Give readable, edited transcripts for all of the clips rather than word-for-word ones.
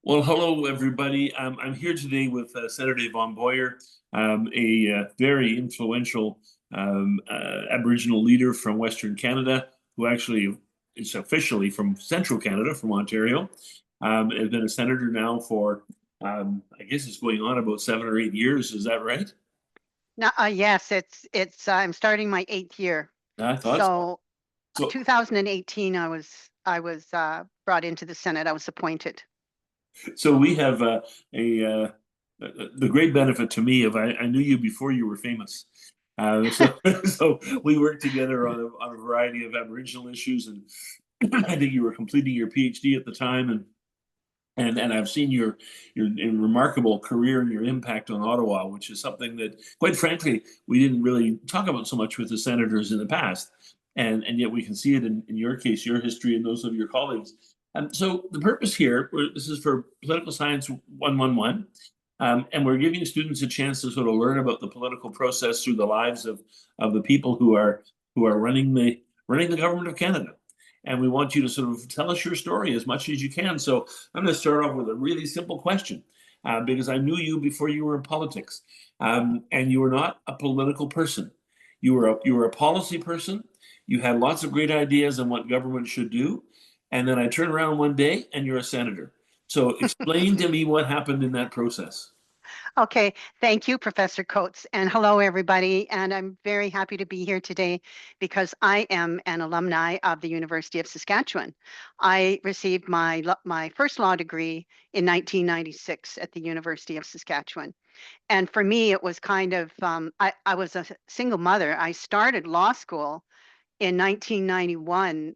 Well, hello, everybody. I'm here today with Senator Von Boyer, a very influential Aboriginal leader from Western Canada, who actually is officially from Central Canada, from Ontario. Has been a senator now for, I guess it's going on about 7 or 8 years. Is that right? No, yes, I'm starting my 8th year. I thought so. So So, 2018, I was brought into the Senate. I was appointed. so we have the great benefit to me of I knew you before you were famous. So we worked together on a variety of Aboriginal issues, and I think you were completing your PhD at the time, and I've seen your remarkable career and your impact on Ottawa, which is something that, quite frankly, we didn't really talk about so much with the senators in the past, and yet we can see it in your case, your history, and those of your colleagues. So the purpose here, this is for Political Science 111, and we're giving students a chance to sort of learn about the political process through the lives of the people who are running the government of Canada. And we want you to sort of tell us your story as much as you can. So I'm going to start off with a really simple question, because I knew you before you were in politics, and you were not a political person. You were a policy person. You had lots of great ideas on what government should do, and then I turn around one day and you're a senator. So explain to me what happened in that process. Okay, thank you, Professor Coates, and hello, everybody. And I'm very happy to be here today because I am an alumni of the University of Saskatchewan. I received my first law degree in 1996 at the University of Saskatchewan. And for me, it was kind of, I was a single mother. I started law school in 1991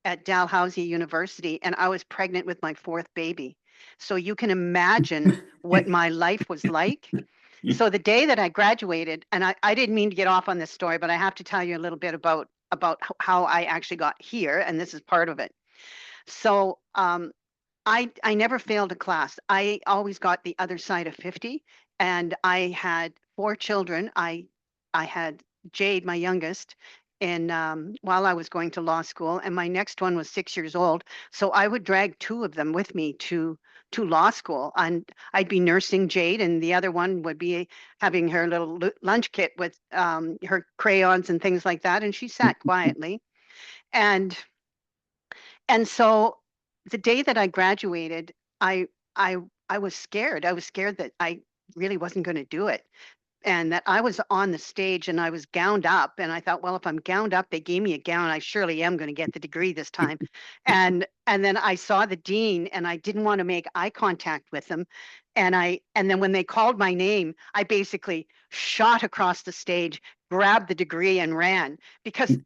at Dalhousie University, and I was pregnant with my fourth baby. So you can imagine what my life was like. So the day that I graduated, and I didn't mean to get off on this story, but I have to tell you a little bit about how I actually got here, and this is part of it. So I never failed a class. I always got the other side of 50, and I had four children. I had Jade, my youngest, and while I was going to law school, and my next one was 6 years old. So I would drag two of them with me to law school, and I'd be nursing Jade, and the other one would be having her little lunch kit with her crayons and things like that, and she sat quietly. And and so the day that I graduated, I I I was scared. I was scared that I really wasn't going to do it and that I was on the stage and I was gowned up and I thought, well, if I'm gowned up, they gave me a gown, I surely am going to get the degree this time. And then I saw the dean and I didn't want to make eye contact with him. And then when they called my name, I basically shot across the stage, grabbed the degree and ran because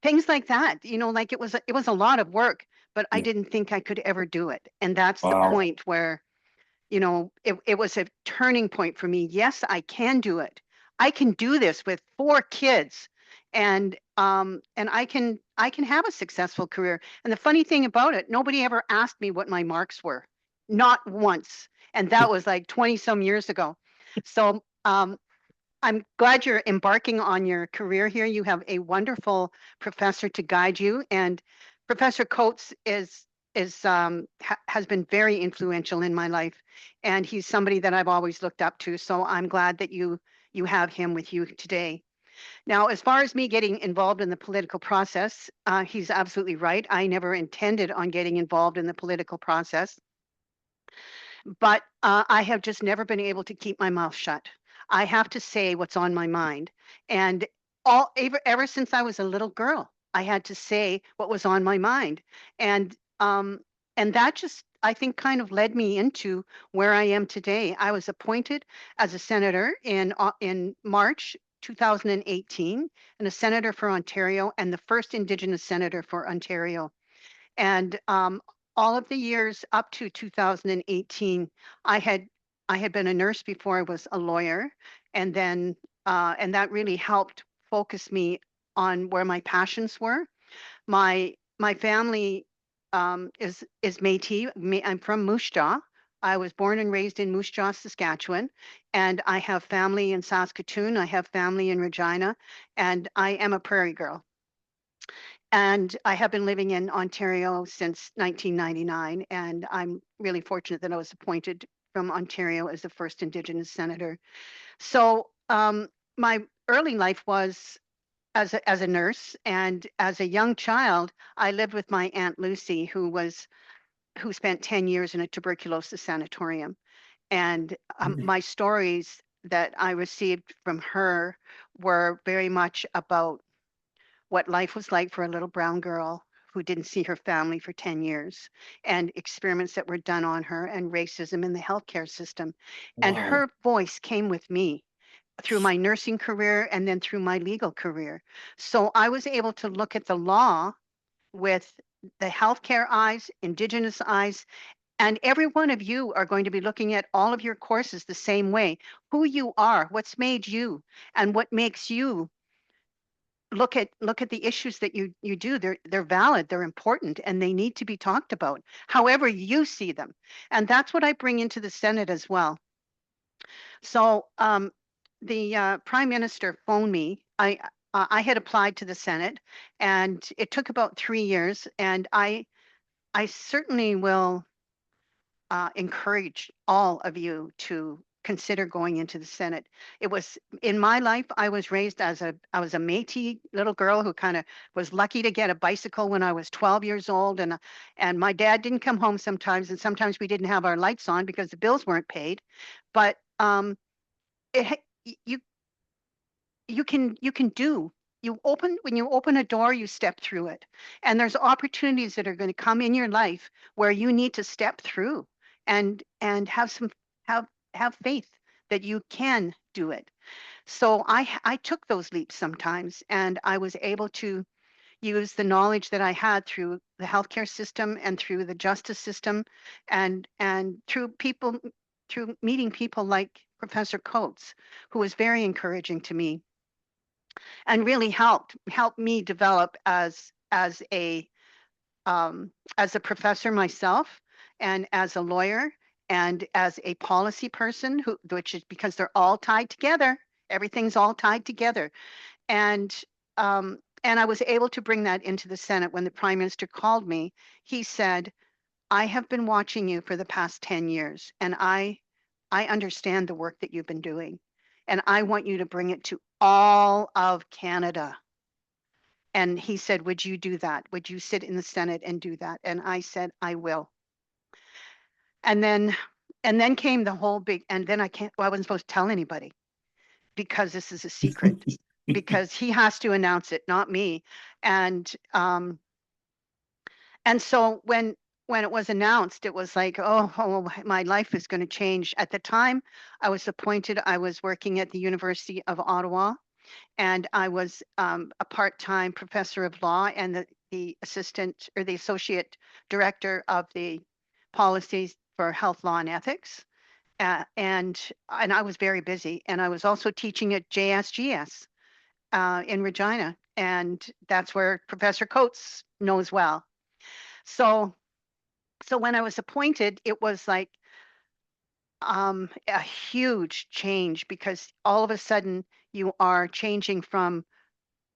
things like that, like it was a lot of work, but I Yeah. didn't think I could ever do it. And that's the Wow. point where it was a turning point for me. Yes, I can do it. I can do this with four kids and I can have a successful career. And the funny thing about it, nobody ever asked me what my marks were. Not once. And that was like 20 some years ago. So I'm glad you're embarking on your career here. You have a wonderful professor to guide you, and Professor Coates has been very influential in my life, and he's somebody that I've always looked up to. So I'm glad that you have him with you today. Now, as far as me getting involved in the political process, he's absolutely right. I never intended on getting involved in the political process. But I have just never been able to keep my mouth shut. I have to say what's on my mind. And ever since I was a little girl, I had to say what was on my mind. And um, and that just, I think, kind of led me into where I am today. I was appointed as a senator in March 2018, and a senator for Ontario, and the first Indigenous senator for Ontario. And all of the years up to 2018, I had I had been a nurse before I was a lawyer, and that really helped focus me on where my passions were. My family is Métis. I'm from Moose Jaw. I was born and raised in Moose Jaw, Saskatchewan, and I have family in Saskatoon. I have family in Regina, and I am a prairie girl. And I have been living in Ontario since 1999, and I'm really fortunate that I was appointed from Ontario as the first Indigenous senator. So my early life was as a nurse, and as a young child, I lived with my Aunt Lucy, who spent 10 years in a tuberculosis sanatorium. And Mm. my stories that I received from her were very much about what life was like for a little brown girl who didn't see her family for 10 years, and experiments that were done on her, and racism in the healthcare system. And Wow. her voice came with me through my nursing career and then through my legal career. So I was able to look at the law with the healthcare eyes, Indigenous eyes, and every one of you are going to be looking at all of your courses the same way. Who you are, what's made you, and what makes you look at the issues that you do. They're valid, they're important, and they need to be talked about, however you see them. And that's what I bring into the Senate as well. So the Prime Minister phoned me. I had applied to the Senate, and it took about 3 years. And I certainly will encourage all of you to consider going into the Senate. It was in my life, I was raised as I was a Métis little girl who kind of was lucky to get a bicycle when I was 12 years old, and my dad didn't come home sometimes, and sometimes we didn't have our lights on because the bills weren't paid. But it you you can do you open when you open a door, you step through it, and there's opportunities that are going to come in your life where you need to step through and have have faith that you can do it. So I took those leaps sometimes, and I was able to use the knowledge that I had through the healthcare system and through the justice system, and through meeting people like Professor Coates, who was very encouraging to me and really helped me develop as a professor myself, and as a lawyer, and as a policy person, which is because they're all tied together. Everything's all tied together. And um, and I was able to bring that into the Senate. When the Prime Minister called me, he said, I have been watching you for the past 10 years, and I understand the work that you've been doing, and I want you to bring it to all of Canada. And he said, would you do that? Would you sit in the Senate and do that? And I said, I will. And then came the whole big, and then well, I wasn't supposed to tell anybody because this is a secret, because he has to announce it, not me. And so when it was announced, it was like, oh, my life is going to change. At the time I was appointed, I was working at the University of Ottawa, and I was a part-time professor of law and the assistant or the associate director of the policies for health law and ethics. And I was very busy, and I was also teaching at JSGS in Regina, and that's where Professor Coates knows well. So when I was appointed, it was like a huge change, because all of a sudden you are changing from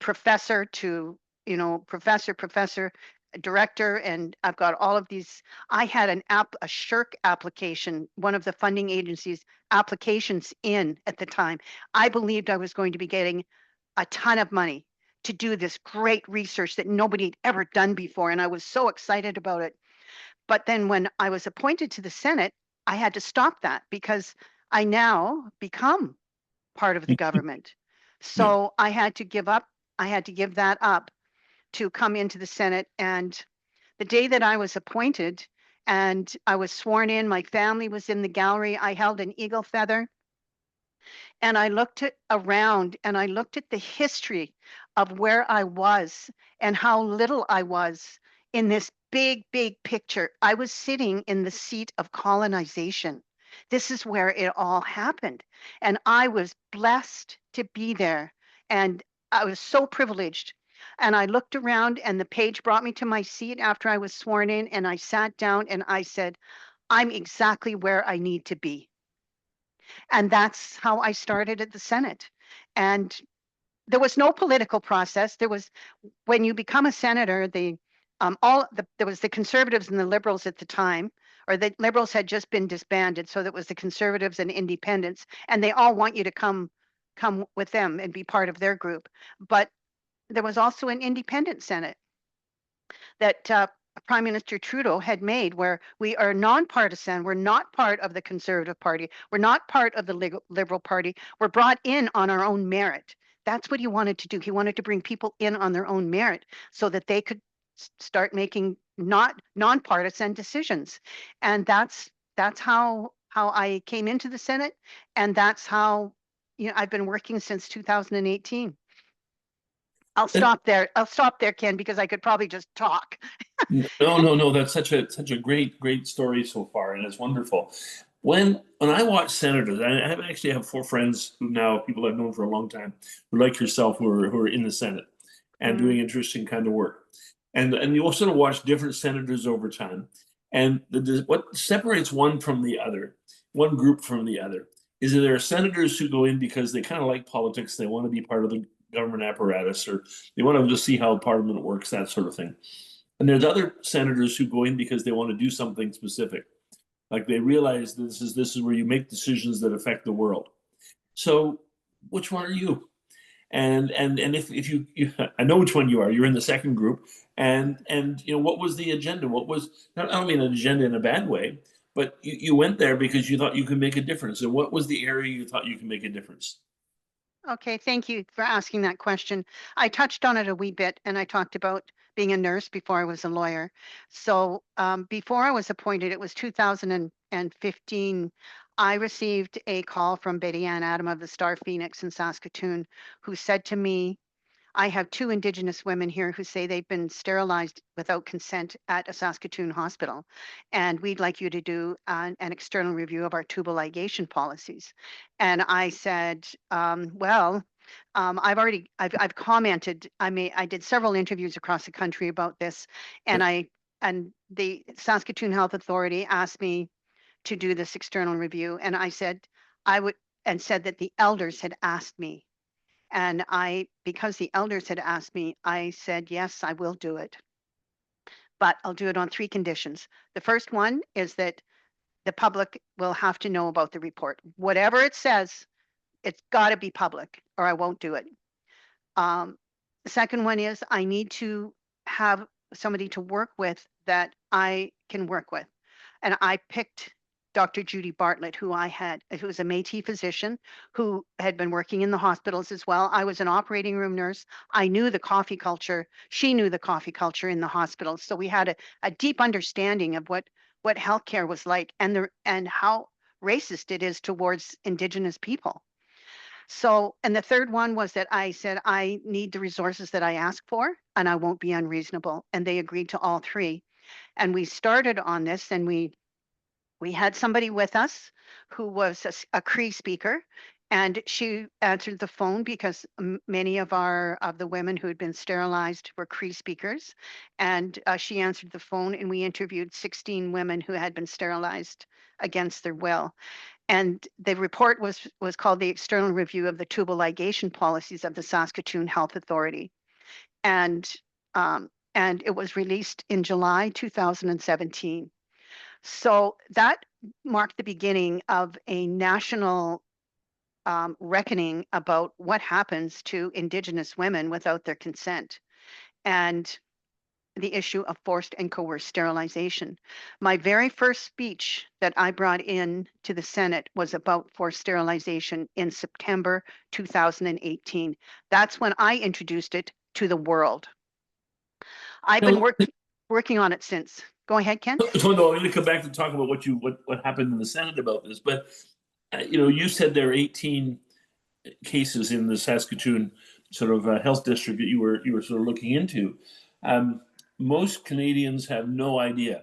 professor to professor, director, and I've got all of these. I had a shirk application, one of the funding agencies applications in at the time. I believed I was going to be getting a ton of money to do this great research that nobody had ever done before, and I was so excited about it. But then when I was appointed to the Senate, I had to stop that because I now become part of the government. Yeah. So I had to give that up to come into the Senate. And the day that I was appointed and I was sworn in, my family was in the gallery. I held an eagle feather, and I looked around, and I looked at the history of where I was and how little I was in this big, big picture. I was sitting in the seat of colonization. This is where it all happened. And I was blessed to be there. And I was so privileged. And I looked around, and the page brought me to my seat after I was sworn in. And I sat down and I said, I'm exactly where I need to be. And that's how I started at the Senate. And there was no political process. There was, when you become a senator, there was the conservatives and the liberals at the time, or the liberals had just been disbanded, so that was the conservatives and independents, and they all want you to come with them and be part of their group. But there was also an independent Senate that Prime Minister Trudeau had made, where we are nonpartisan. We're not part of the Conservative Party. We're not part of the Liberal Party. We're brought in on our own merit. That's what he wanted to do. He wanted to bring people in on their own merit so that they could start making not nonpartisan decisions. And that's how I came into the Senate, and that's how, you know, I've been working since 2018. I'll stop there. I'll stop there, Ken, because I could probably just talk. No. That's such a great story so far, and it's wonderful. When I watch senators, actually have four friends who now people I've known for a long time, who like yourself, who are in the Senate and doing interesting kind of work, and you also sort of watch different senators over time, and what separates one from the other, one group from the other, is that there are senators who go in because they kind of like politics, they want to be part of the government apparatus, or they want to just see how Parliament works, that sort of thing. And there's other senators who go in because they want to do something specific. Like they realize this is where you make decisions that affect the world. So which one are you? And if you I know which one you are. You're in the second group. And you know, what was the agenda? What was, I don't mean an agenda in a bad way, but you went there because you thought you could make a difference. And what was the area you thought you could make a difference? Okay, thank you for asking that question. I touched on it a wee bit, and I talked about being a nurse before I was a lawyer. So before I was appointed, it was 2015, I received a call from Betty Ann Adam of the Star Phoenix in Saskatoon, who said to me, I have two Indigenous women here who say they've been sterilized without consent at a Saskatoon hospital, and we'd like you to do an external review of our tubal ligation policies. And I said, I've commented. I did several interviews across the country about this, and the Saskatoon Health Authority asked me to do this external review, and I said I would, and said that the elders had asked me, and because the elders had asked me, I said, yes, I will do it. But I'll do it on three conditions. The first one is that the public will have to know about the report. Whatever it says, it's got to be public, or I won't do it. The second one is I need to have somebody to work with that I can work with. And I picked Dr. Judy Bartlett, who was a Métis physician who had been working in the hospitals as well. I was an operating room nurse. I knew the coffee culture. She knew the coffee culture in the hospitals. So we had a deep understanding of what healthcare was like, and how racist it is towards Indigenous people. So, and the third one was that I said, I need the resources that I ask for, and I won't be unreasonable. And they agreed to all three. And we started on this, and we had somebody with us who was a Cree speaker, and she answered the phone because many of the women who had been sterilized were Cree speakers, and she answered the phone, and we interviewed 16 women who had been sterilized against their will. And the report was called the External Review of the Tubal Ligation Policies of the Saskatoon Health Authority, and it was released in July 2017. So that marked the beginning of a national reckoning about what happens to Indigenous women without their consent, and the issue of forced and coerced sterilization. My very first speech that I brought in to the Senate was about forced sterilization in September 2018. That's when I introduced it to the world. I've been No, working on it since. Go ahead, Ken. so no, I'm going to come back to talk about what happened in the Senate about this. But you know, you said there are 18 cases in the Saskatoon sort of health district that you were sort of looking into. Um, Most Canadians have no idea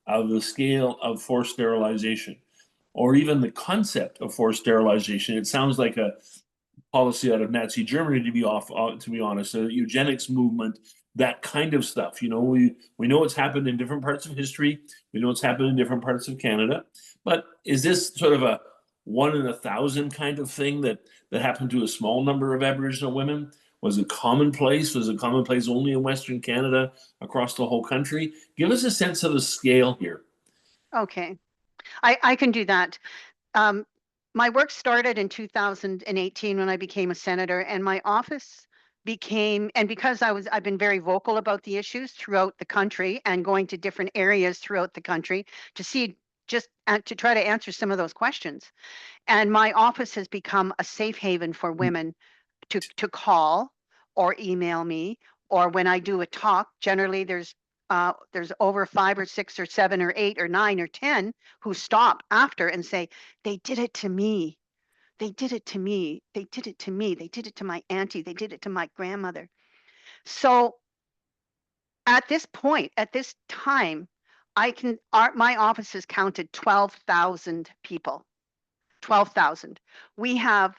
of the scale of forced sterilization, or even the concept of forced sterilization. It sounds like a policy out of Nazi Germany, to be honest, the eugenics movement, that kind of stuff. You know, we know what's happened in different parts of history. We know what's happened in different parts of Canada. But is this sort of a 1 in 1,000 kind of thing that happened to a small number of Aboriginal women? Was it commonplace? Was it commonplace only in Western Canada, across the whole country? Give us a sense of the scale here. Okay, I can do that. Um, my work started in 2018 when I became a senator, and my office became, and because I've been very vocal about the issues throughout the country and going to different areas throughout the country to see just to try to answer some of those questions. And my office has become a safe haven for women to call or email me, or when I do a talk, generally there's over 5 or 6 or 7 or 8 or 9 or 10 who stop after and say, they did it to me. They did it to me. They did it to me. They did it to my auntie. They did it to my grandmother. So at this point, at this time, my office has counted 12,000 people. 12,000. We have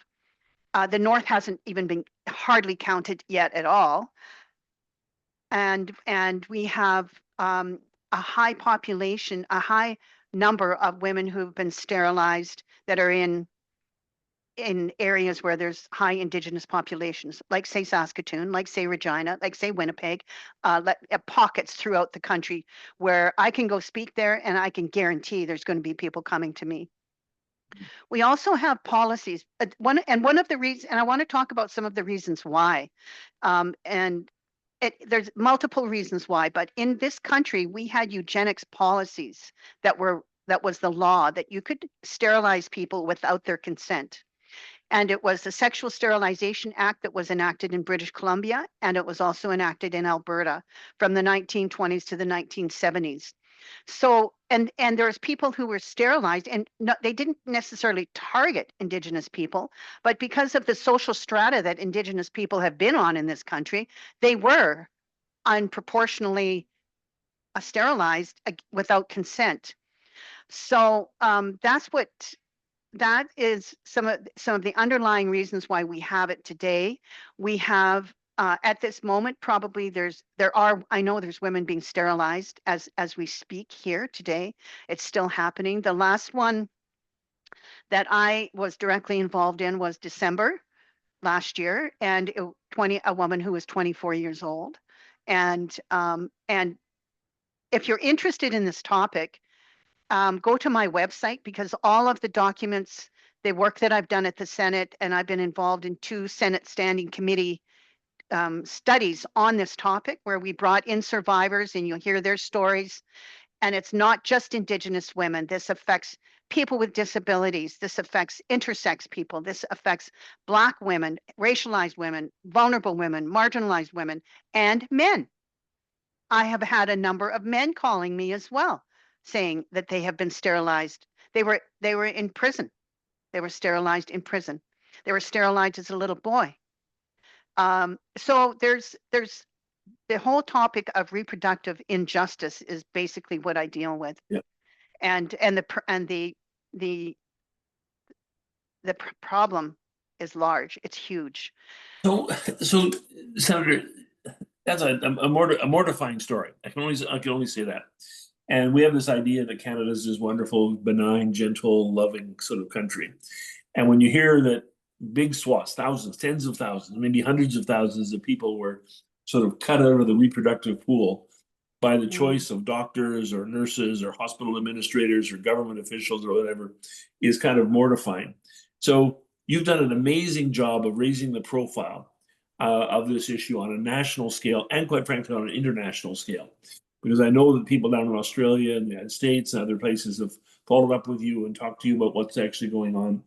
the North hasn't even been hardly counted yet at all, and we have a high population, a high number of women who've been sterilized that are in areas where there's high Indigenous populations, like say Saskatoon, like say Regina, like say Winnipeg, pockets throughout the country where I can go speak there and I can guarantee there's going to be people coming to me. We also have policies. One of the reasons, and I want to talk about some of the reasons why. And there's multiple reasons why, but in this country, we had eugenics policies that was the law that you could sterilize people without their consent. And it was the Sexual Sterilization Act that was enacted in British Columbia, and it was also enacted in Alberta from the 1920s to the 1970s. So, and there's people who were sterilized, and no, they didn't necessarily target Indigenous people, but because of the social strata that Indigenous people have been on in this country, they were unproportionally sterilized without consent. So that is some of the underlying reasons why we have it today. We have at this moment probably I know there's women being sterilized as we speak here today. It's still happening. The last one that I was directly involved in was December last year, and a woman who was 24 years old. And if you're interested in this topic, go to my website because all of the documents, the work that I've done at the Senate, and I've been involved in 2 Senate Standing Committee studies on this topic where we brought in survivors and you'll hear their stories. And it's not just Indigenous women. This affects people with disabilities. This affects intersex people. This affects Black women, racialized women, vulnerable women, marginalized women, and men. I have had a number of men calling me as well, saying that they have been sterilized. They were in prison. They were sterilized in prison. They were sterilized as a little boy. So there's the whole topic of reproductive injustice is basically what I deal with. Yeah. The problem is large. It's huge. So, so Senator, that's a mortifying story. I can only say that. And we have this idea that Canada is this wonderful, benign, gentle, loving sort of country. And when you hear that big swaths, thousands, tens of thousands, maybe hundreds of thousands of people were sort of cut out of the reproductive pool by the choice of doctors or nurses or hospital administrators or government officials or whatever, is kind of mortifying. So you've done an amazing job of raising the profile of this issue on a national scale and, quite frankly, on an international scale. Because I know that people down in Australia and the United States and other places have followed up with you and talked to you about what's actually going on.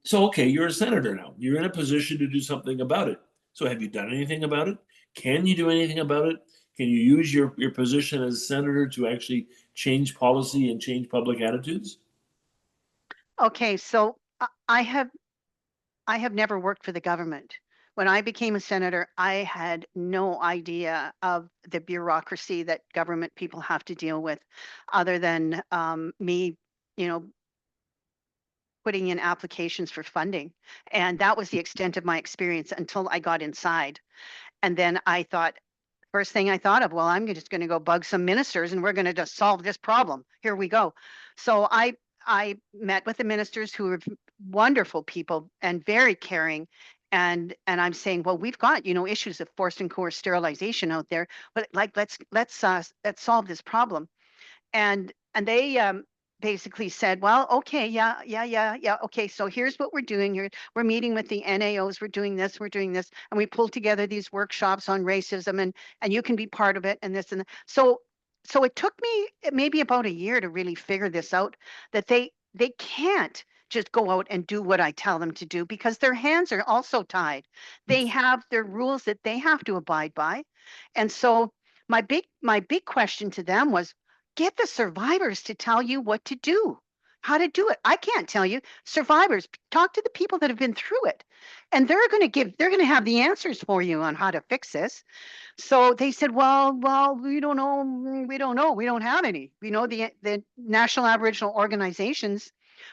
So, okay, you're a senator now. You're in a position to do something about it. So have you done anything about it? Can you do anything about it? Can you use your position as a senator to actually change policy and change public attitudes? Okay, so I have never worked for the government. When I became a senator, I had no idea of the bureaucracy that government people have to deal with, other than me, you know, putting in applications for funding. And that was the extent of my experience until I got inside. And then first thing I thought of, well, I'm just going to go bug some ministers and we're going to just solve this problem. Here we go. So I met with the ministers who were wonderful people and very caring. And I'm saying, well, we've got, issues of forced and coerced sterilization out there, but like, let's solve this problem. And they basically said, well, okay, yeah, okay, so here's what we're doing here. We're meeting with the NAOs, we're doing this, and we pulled together these workshops on racism, and you can be part of it, and this and that. So it took me maybe about a year to really figure this out, that they can't just go out and do what I tell them to do, because their hands are also tied. They have their rules that they have to abide by. And so my big question to them was, get the survivors to tell you what to do, how to do it. I can't tell you. Survivors, talk to the people that have been through it, and they're going to have the answers for you on how to fix this. So they said, well, we don't know, we don't have any. The National Aboriginal organizations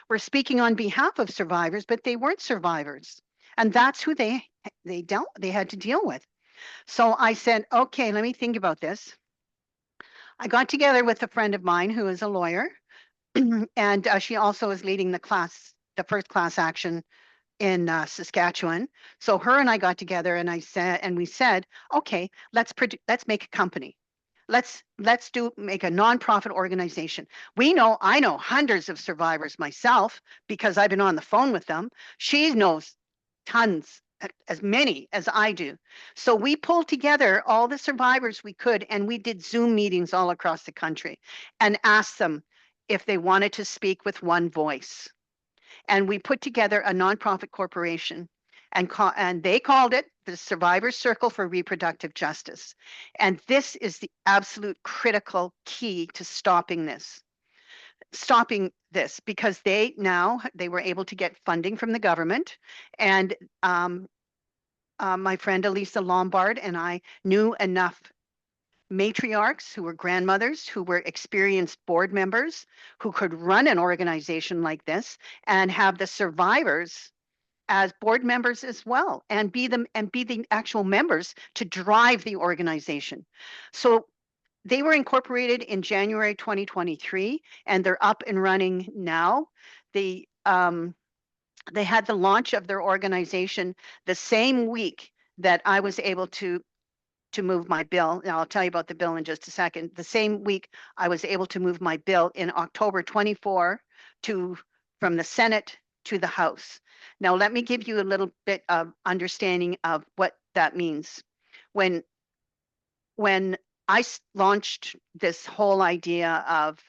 were speaking on behalf of survivors, but they weren't survivors, and that's who they had to deal with. So I said, okay, let me think about this. I got together with a friend of mine who is a lawyer, and she also is leading the first class action in Saskatchewan. So her and I got together, and we said, okay, let's make a company. Let's make a nonprofit organization. I know hundreds of survivors myself because I've been on the phone with them. She knows tons, as many as I do. So we pulled together all the survivors we could, and we did Zoom meetings all across the country and asked them if they wanted to speak with one voice. And we put together a nonprofit corporation, and they called it the Survivors Circle for Reproductive Justice. And this is the absolute critical key to stopping this, because they were able to get funding from the government. And my friend Elisa Lombard and I knew enough matriarchs who were grandmothers, who were experienced board members, who could run an organization like this and have the survivors as board members as well, and be the actual members to drive the organization. So they were incorporated in January 2023, and they're up and running now. They had the launch of their organization the same week that I was able to move my bill. Now, I'll tell you about the bill in just a second. The same week I was able to move my bill in October 24 from the Senate to the House. Now, let me give you a little bit of understanding of what that means. When I launched this whole idea of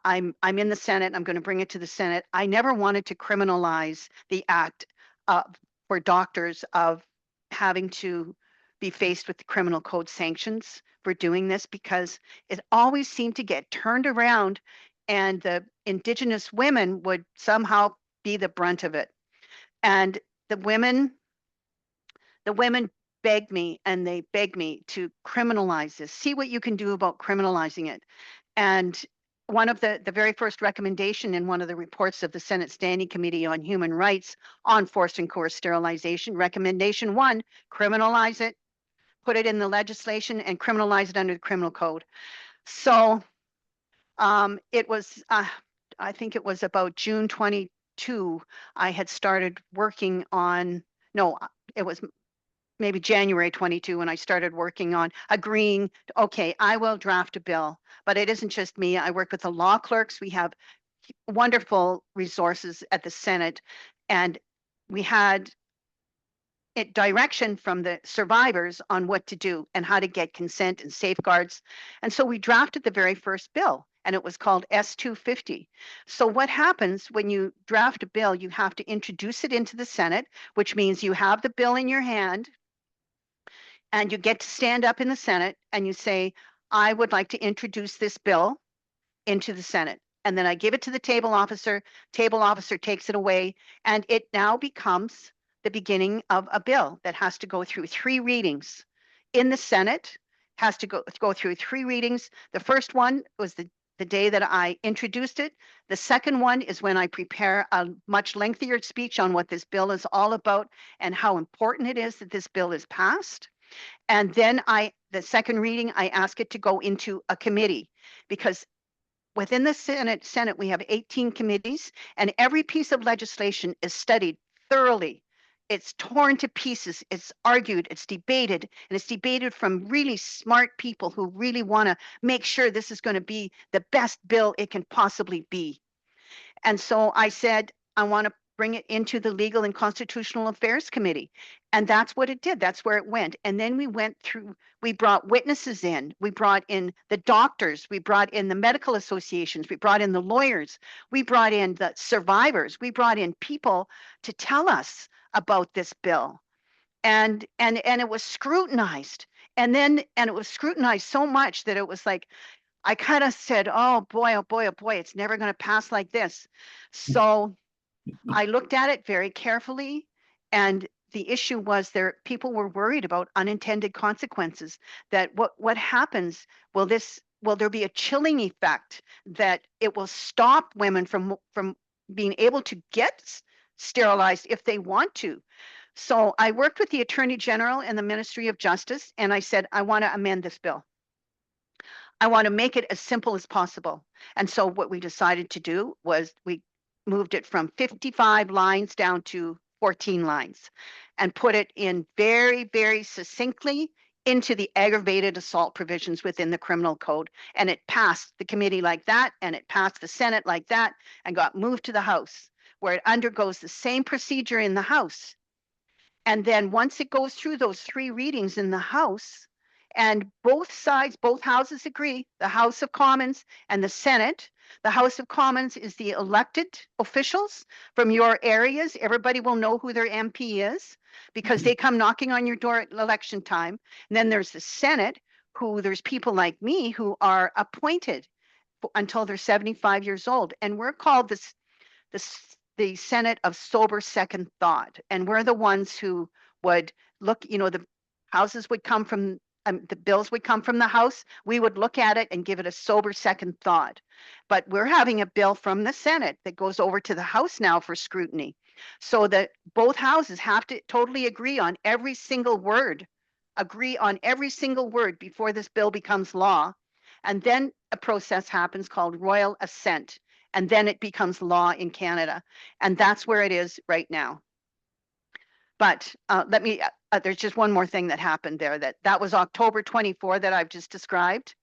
I'm in the Senate, I'm going to bring it to the Senate. I never wanted to criminalize the act for doctors of having to be faced with the criminal code sanctions for doing this, because it always seemed to get turned around, and the Indigenous women would somehow be the brunt of it. And the women begged me, and they begged me to criminalize this, see what you can do about criminalizing it. And one of the very first recommendation in one of the reports of the Senate Standing Committee on Human Rights on forced and coerced sterilization, recommendation 1, criminalize it, put it in the legislation, and criminalize it under the criminal code. So it was, I think it was about June 22, I had started working on, no, it was maybe January 22 when I started working on agreeing, okay, I will draft a bill, but it isn't just me. I work with the law clerks. We have wonderful resources at the Senate, and we had direction from the survivors on what to do and how to get consent and safeguards. And so we drafted the very first bill, and it was called S250. So what happens when you draft a bill, you have to introduce it into the Senate, which means you have the bill in your hand, and you get to stand up in the Senate and you say, I would like to introduce this bill into the Senate. And then I give it to the table officer takes it away, and it now becomes the beginning of a bill that has to go through 3 readings in the Senate, has to go through 3 readings. The first one was the day that I introduced it. The second one is when I prepare a much lengthier speech on what this bill is all about and how important it is that this bill is passed. And then the second reading, I ask it to go into a committee, because within the Senate, we have 18 committees, and every piece of legislation is studied thoroughly it's torn to pieces. It's argued, it's debated, and it's debated from really smart people who really want to make sure this is going to be the best bill it can possibly be. And so I said, I want to bring it into the Legal and Constitutional Affairs Committee. And that's what it did. That's where it went. And then we went through, we brought witnesses in, we brought in the doctors, we brought in the medical associations, we brought in the lawyers, we brought in the survivors, we brought in people to tell us about this bill. And it was scrutinized. And it was scrutinized so much that it was like, I kind of said, oh boy, oh boy, oh boy, it's never going to pass like this. So I looked at it very carefully, and the issue was there people were worried about unintended consequences, that what happens, will there be a chilling effect, that it will stop women from being able to get sterilized if they want to. So I worked with the Attorney General and the Ministry of Justice, and I said, I want to amend this bill. I want to make it as simple as possible. And so what we decided to do was we moved it from 55 lines down to 14 lines and put it in very, very succinctly into the aggravated assault provisions within the criminal code. And it passed the committee like that, and it passed the Senate like that, and got moved to the House, where it undergoes the same procedure in the House. And then once it goes through those 3 readings in the House, and both sides, both houses agree, the House of Commons and the Senate. The House of Commons is the elected officials from your areas. Everybody will know who their MP is because they come knocking on your door at election time. And then there's the Senate, who there's people like me who are appointed until they're 75 years old. And we're called the Senate of sober second thought. And we're the ones who would look, the houses would come from, the bills would come from the House. We would look at it and give it a sober second thought. But we're having a bill from the Senate that goes over to the House now for scrutiny. So that both houses have to totally agree on every single word, before this bill becomes law. And then a process happens called royal assent, and then it becomes law in Canada. And that's where it is right now. But there's just one more thing that happened there. That was October 24 that I've just described.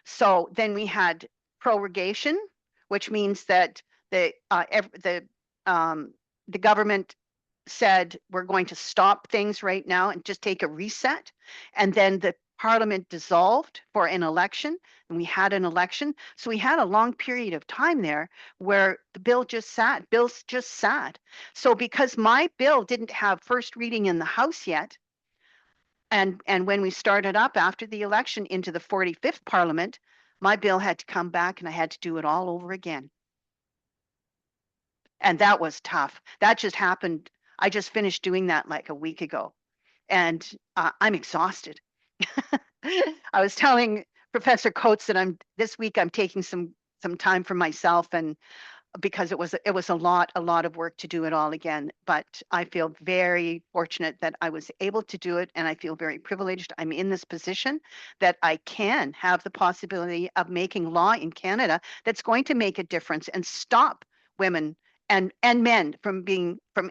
So then we had prorogation, which means that the government said we're going to stop things right now and just take a reset. And then the Parliament dissolved for an election, and we had an election. So we had a long period of time there where the bills just sat. So because my bill didn't have first reading in the House yet, and when we started up after the election into the 45th Parliament, my bill had to come back and I had to do it all over again. And that was tough. That just happened. I just finished doing that like a week ago, and I'm exhausted. I was telling Professor Coates that this week I'm taking some time for myself, and because it was a lot of work to do it all again. But I feel very fortunate that I was able to do it, and I feel very privileged. I'm in this position that I can have the possibility of making law in Canada that's going to make a difference and stop women and men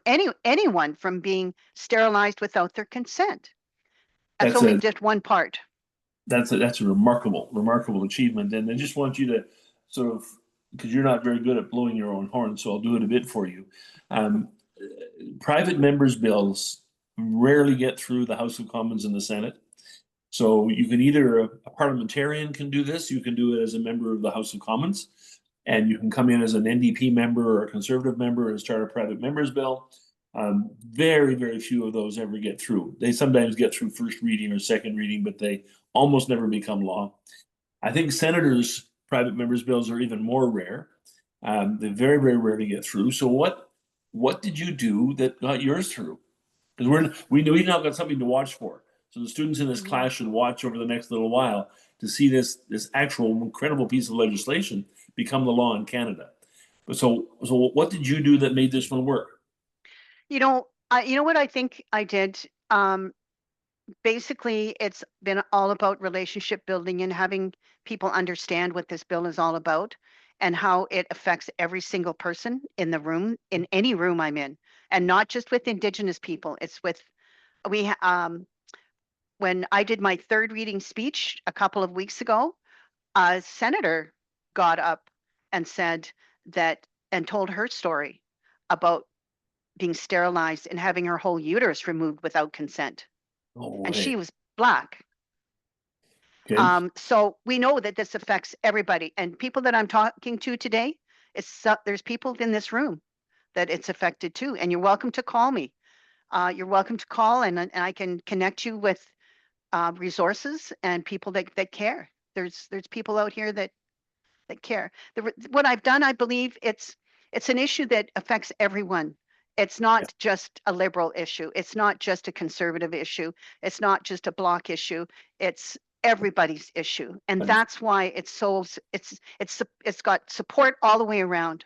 anyone from being sterilized without their consent. That's only just one part. That's a remarkable achievement. And I just want you to sort of, because you're not very good at blowing your own horn, so I'll do it a bit for you. Private members' bills rarely get through the House of Commons and the Senate. So you can either, a parliamentarian can do this, you can do it as a member of the House of Commons, and you can come in as an NDP member or a Conservative member and start a private member's bill. Very, very few of those ever get through. They sometimes get through first reading or second reading, but they almost never become law. I think senators' private members' bills are even more rare. They very, very rarely get through. So what did you do that got yours through? Because we've now got something to watch for. So the students in this class should watch over the next little while to see this actual incredible piece of legislation become the law in Canada. But so what did you do that made this one work? You know what I think I did? Basically, it's been all about relationship building and having people understand what this bill is all about and how it affects every single person in the room, in any room I'm in. and not just with Indigenous people. It's with we when I did my third reading speech a couple of weeks ago, a senator got up and said that and told her story about being sterilized and having her whole uterus removed without consent. Oh, And she hey. was Black. Okay. So we know that this affects everybody. And people that I'm talking to today, there's people in this room that it's affected too. And you're welcome to call me. You're welcome to call, and I can connect you with resources and people that care. There's people out here that care. What I've done, I believe it's an issue that affects everyone. It's Yeah. not just a liberal issue. It's not just a conservative issue. It's not just a bloc issue. It's everybody's issue, and And, that's why it's got support all the way around.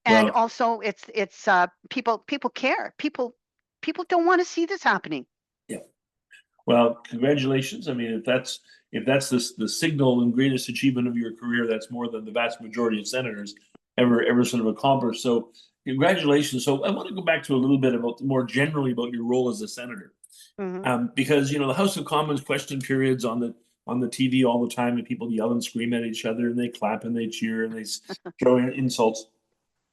And well, also, it's people care. People don't want to see this happening. yeah. Well, congratulations. I mean, if that's the signal and greatest achievement of your career, that's more than the vast majority of senators ever sort of accomplished. So, congratulations. So, I want to go back to a little bit about more generally about your role as a senator, Hmm. because the House of Commons question periods on the TV all the time, and people yell and scream at each other, and they clap and they cheer and they throw in insults.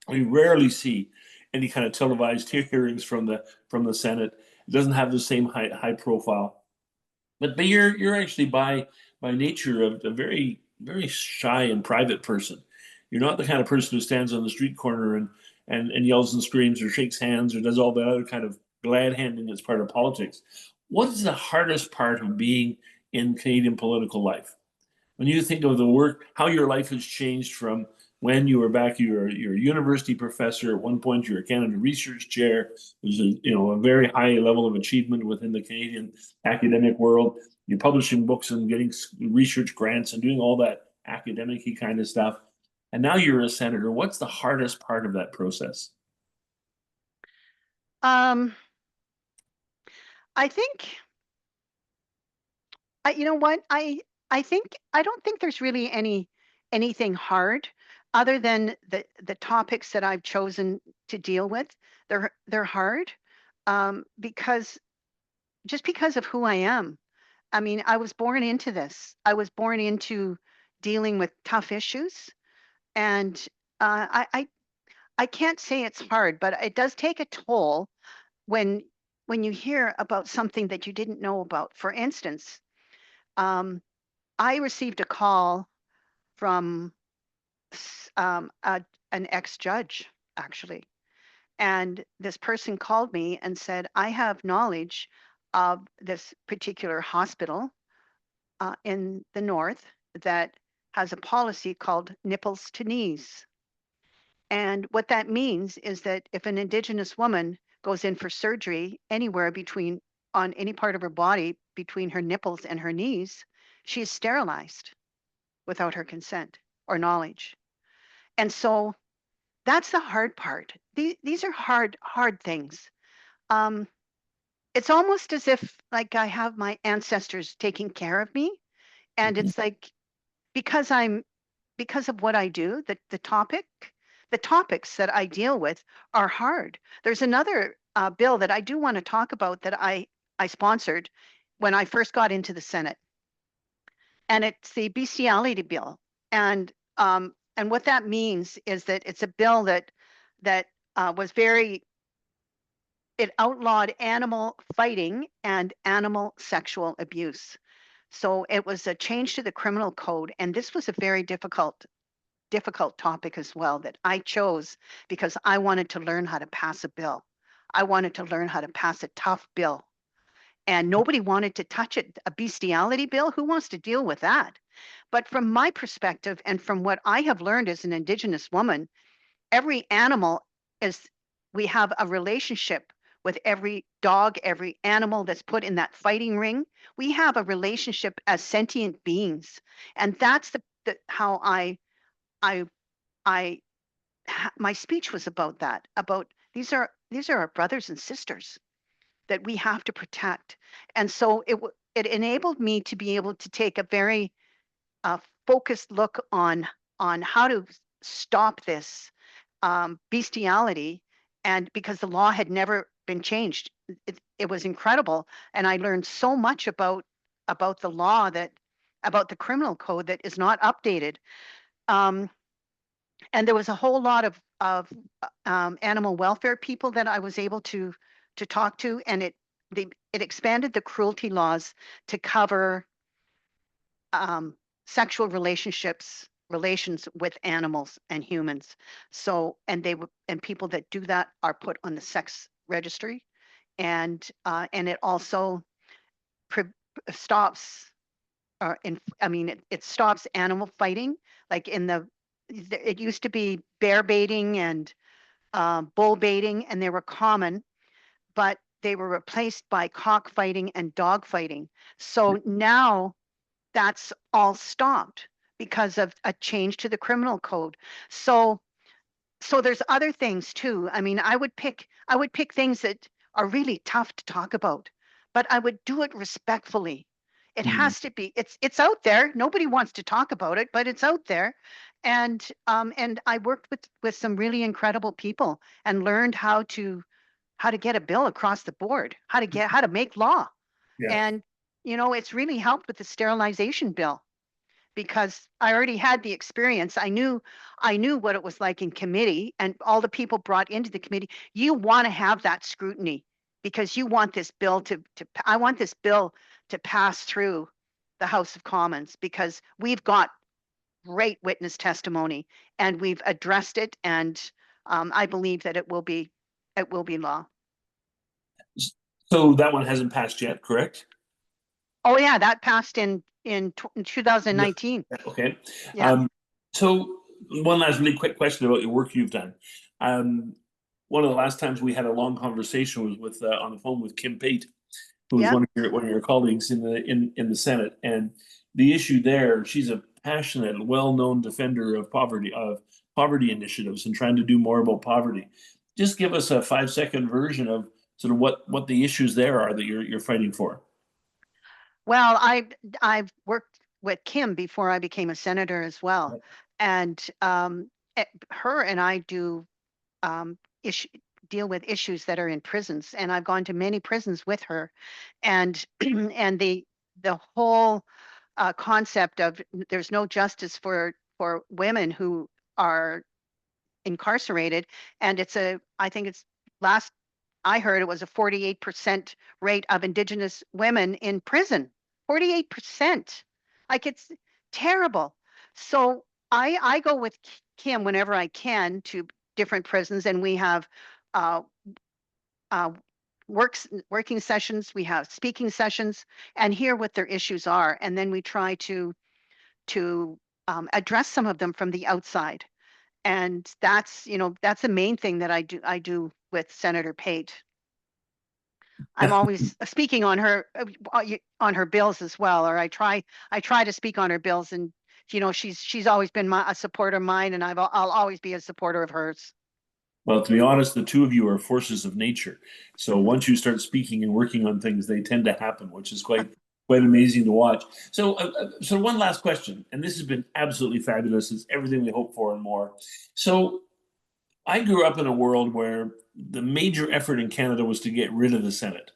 We rarely see any kind of televised hearings from the Senate. It doesn't have the same high profile. But you're actually by nature a very shy and private person. You're not the kind of person who stands on the street corner and yells and screams or shakes hands or does all that other kind of glad handing as part of politics. What is the hardest part of being in Canadian political life? When you think of the work, how your life has changed from when you were back, you're a university professor. At one point, you're a Canada Research Chair. There's a very high level of achievement within the Canadian academic world. You're publishing books and getting research grants and doing all that academic-y kind of stuff. And now you're a senator. What's the hardest part of that process? Um, I think you know what? I don't think there's really anything hard other than the topics that I've chosen to deal with. They're hard because just because of who I am. I mean, I was born into this. I was born into dealing with tough issues, and I can't say it's hard, but it does take a toll when when you hear about something that you didn't know about. For instance, um, I received a call from an ex-judge, actually. And this person called me and said, I have knowledge of this particular hospital in the north that has a policy called nipples to knees. And what that means is that if an Indigenous woman goes in for surgery anywhere between on any part of her body between her nipples and her knees, she is sterilized without her consent or knowledge. And so that's the hard part. These are hard things. Um, it's almost as if like I have my ancestors taking care of me, and Mhm. it's like because I'm because of what I do, the topics that I deal with are hard. There's another bill that I do want to talk about that I sponsored when I first got into the Senate, and it's the bestiality bill. And what that means is that it's a bill that was very it outlawed animal fighting and animal sexual abuse. So it was a change to the criminal code, and this was a very difficult topic as well that I chose because I wanted to learn how to pass a bill. I wanted to learn how to pass a tough bill. And nobody wanted to touch it. A bestiality bill, who wants to deal with that? But from my perspective and from what I have learned as an Indigenous woman, every animal is, we have a relationship with every dog, every animal that's put in that fighting ring. We have a relationship as sentient beings. And that's the how I I my speech was about that, about these are our brothers and sisters that we have to protect. And so it enabled me to be able to take a very focused look on how to stop this bestiality and because the law had never been changed. It was incredible, and I learned so much about the law, that about the criminal code that is not updated. Um, and there was a whole lot of animal welfare people that I was able to talk to, and it expanded the cruelty laws to cover um, sexual relations with animals and humans. So, and people that do that are put on the sex registry, and it also pre- stops. I mean, it stops animal fighting. Like it used to be bear baiting and bull baiting, and they were common, but they were replaced by cockfighting and dog fighting. So now that's all stopped because of a change to the criminal code. So there's other things too. I mean, I would pick things that are really tough to talk about, but I would do it respectfully. It Mm. has to be. It's out there. Nobody wants to talk about it, but it's out there. And I worked with some really incredible people and learned how to get a bill across the board, how to make law. Yeah. And it's really helped with the sterilization bill because I already had the experience. I knew what it was like in committee, and all the people brought into the committee. You want to have that scrutiny because you want this bill I want this bill to pass through the House of Commons because we've got great witness testimony and we've addressed it, and I believe that it will be law. So that one hasn't passed yet, correct? Oh yeah, that passed in Yeah. 2019. Okay. Yeah. Um, so one last really quick question about your work you've done. Um, one of the last times we had a long conversation was with on the phone with Kim Pate, who was Yeah. one of your colleagues in the Senate, and the issue there, she's a passionate, well-known defender of poverty initiatives and trying to do more about poverty. Just give us a 5-second version of sort of what the issues there are that you're fighting for. Well, I've worked with Kim before I became a senator as well, and her and I do issue deal with issues that are in prisons, and I've gone to many prisons with her, and and the whole concept of there's no justice for women who are incarcerated, and I think it's last I heard it was a 48% rate of Indigenous women in prison. 48%. Like it's terrible. So I go with Kim whenever I can to different prisons, and we have uh, uh, working sessions, we have speaking sessions, and hear what their issues are, and then we try to address some of them from the outside. And that's the main thing that I do with Senator Pate. I'm always speaking on her bills as well, or I try to speak on her bills, and she's always been a supporter of mine, and I'll always be a supporter of hers. Well, to be honest, the two of you are forces of nature. So once you start speaking and working on things, they tend to happen, which is quite amazing to watch. So one last question, and this has been absolutely fabulous. It's everything we hope for and more. So I grew up in a world where the major effort in Canada was to get rid of the Senate,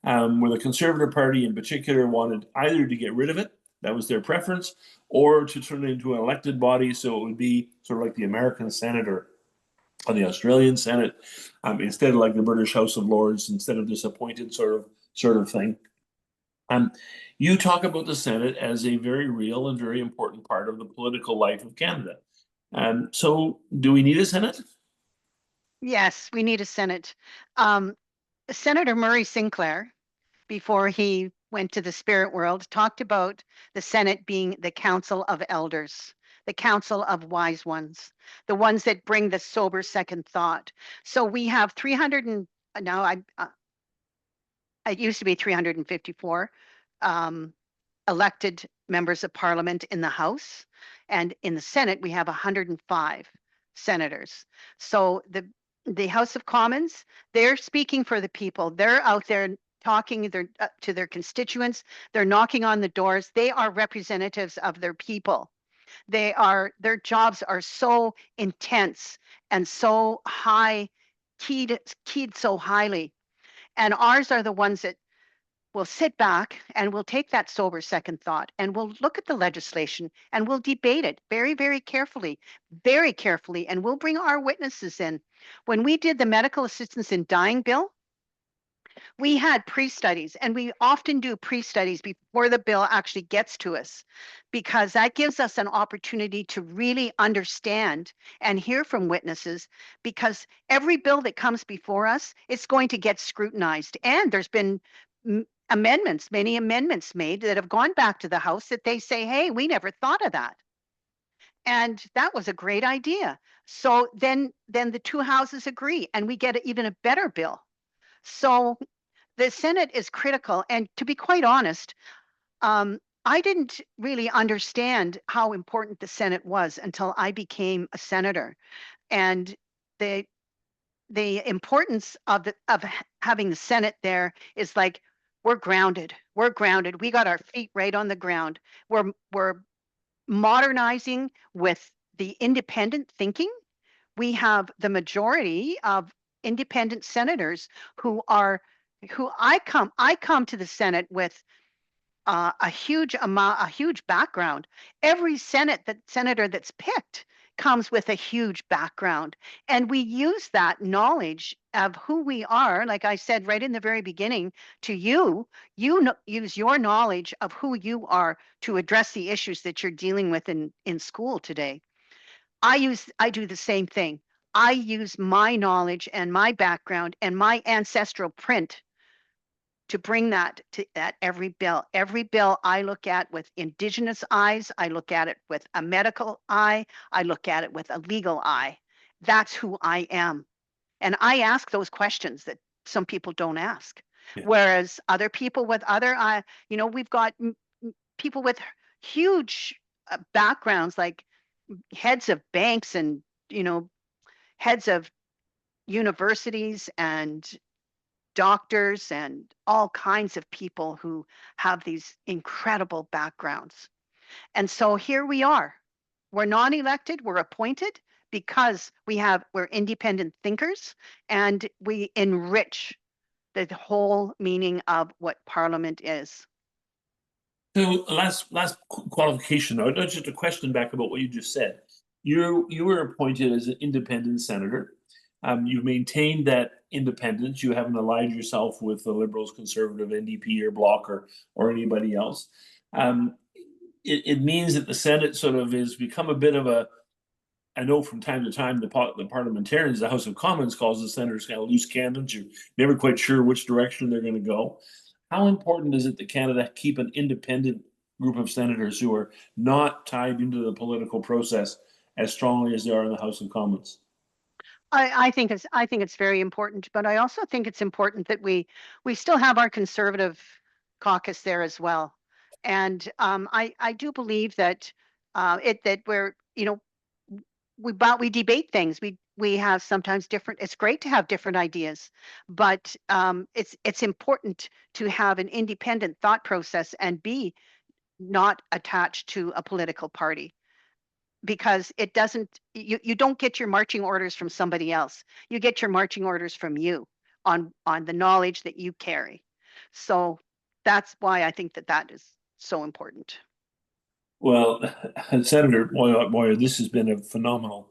where the Conservative Party in particular wanted either to get rid of it, that was their preference, or to turn it into an elected body so it would be sort of like the American Senate or the Australian Senate, instead of like the British House of Lords, instead of this appointed sort of thing. Um, you talk about the Senate as a very real and very important part of the political life of Canada. So, do we need a Senate? Yes, we need a Senate. Um, Senator Murray Sinclair, before he went to the spirit world, talked about the Senate being the council of elders, the council of wise ones, the ones that bring the sober second thought. So we have 300 and now it used to be 354 um, elected members of parliament in the House, and in the Senate we have 105 senators. So the House of Commons, they're speaking for the people. They're out there talking to their constituents. They're knocking on the doors. They are representatives of their people. Their jobs are so intense and so high keyed so highly. And ours are the ones that will sit back and we'll take that sober second thought and we'll look at the legislation and we'll debate it very, very carefully, and we'll bring our witnesses in. When we did the medical assistance in dying bill, we had pre-studies, and we often do pre-studies before the bill actually gets to us, because that gives us an opportunity to really understand and hear from witnesses, because every bill that comes before us, it's going to get scrutinized. And there's been many amendments made that have gone back to the House that they say, hey, we never thought of that. And that was a great idea. So then the two houses agree and we get even a better bill. So the Senate is critical. And to be quite honest, I didn't really understand how important the Senate was until I became a senator. And the importance of having the Senate there is like, we're grounded. We're grounded. We got our feet right on the ground. We're modernizing with the independent thinking. We have the majority of independent senators who I come to the Senate with a huge background. Every senator that's picked comes with a huge background, and we use that knowledge of who we are. Like I said right in the very beginning to use your knowledge of who you are to address the issues that you're dealing with in school today. I do the same thing. I use my knowledge and my background and my ancestral print to bring that to every bill. Every bill I look at with Indigenous eyes, I look at it with a medical eye, I look at it with a legal eye. That's who I am. And I ask those questions that some people don't ask. Yeah. Whereas other people with we've got people with huge backgrounds, like heads of banks and, heads of universities and doctors and all kinds of people who have these incredible backgrounds. And so here we are. We're non-elected, we're appointed because we're independent thinkers, and we enrich the whole meaning of what Parliament is. So last qualification, though, not just a question back about what you just said. You were appointed as an independent senator. You've maintained that independence. You haven't allied yourself with the Liberals, Conservative, NDP, or Bloc, or anybody else. It means that the Senate sort of has become a bit of a. I know from time to time the parliamentarians, the House of Commons, calls the senators kind of loose cannons. You're never quite sure which direction they're going to go. How important is it that Canada keep an independent group of senators who are not tied into the political process as strongly as they are in the House of Commons? I think it's very important, but I also think it's important that we still have our Conservative caucus there as well. And I do believe that that we're we debate things. We have sometimes different. It's great to have different ideas, but it's important to have an independent thought process and be not attached to a political party, because it doesn't. You don't get your marching orders from somebody else. You get your marching orders from you on the knowledge that you carry. So that's why I think that is so important. Well, Senator Moyer, this has been a phenomenal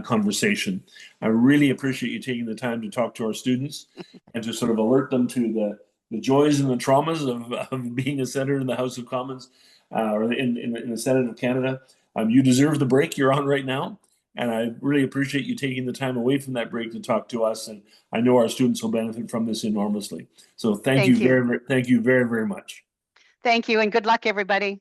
conversation. I really appreciate you taking the time to talk to our students and to sort of alert them to the joys and the traumas of being a senator in the House of Commons or in the Senate of Canada. You deserve the break you're on right now. And I really appreciate you taking the time away from that break to talk to us. And I know our students will benefit from this enormously. So thank you Thank you. very, very much. Thank you, and good luck, everybody.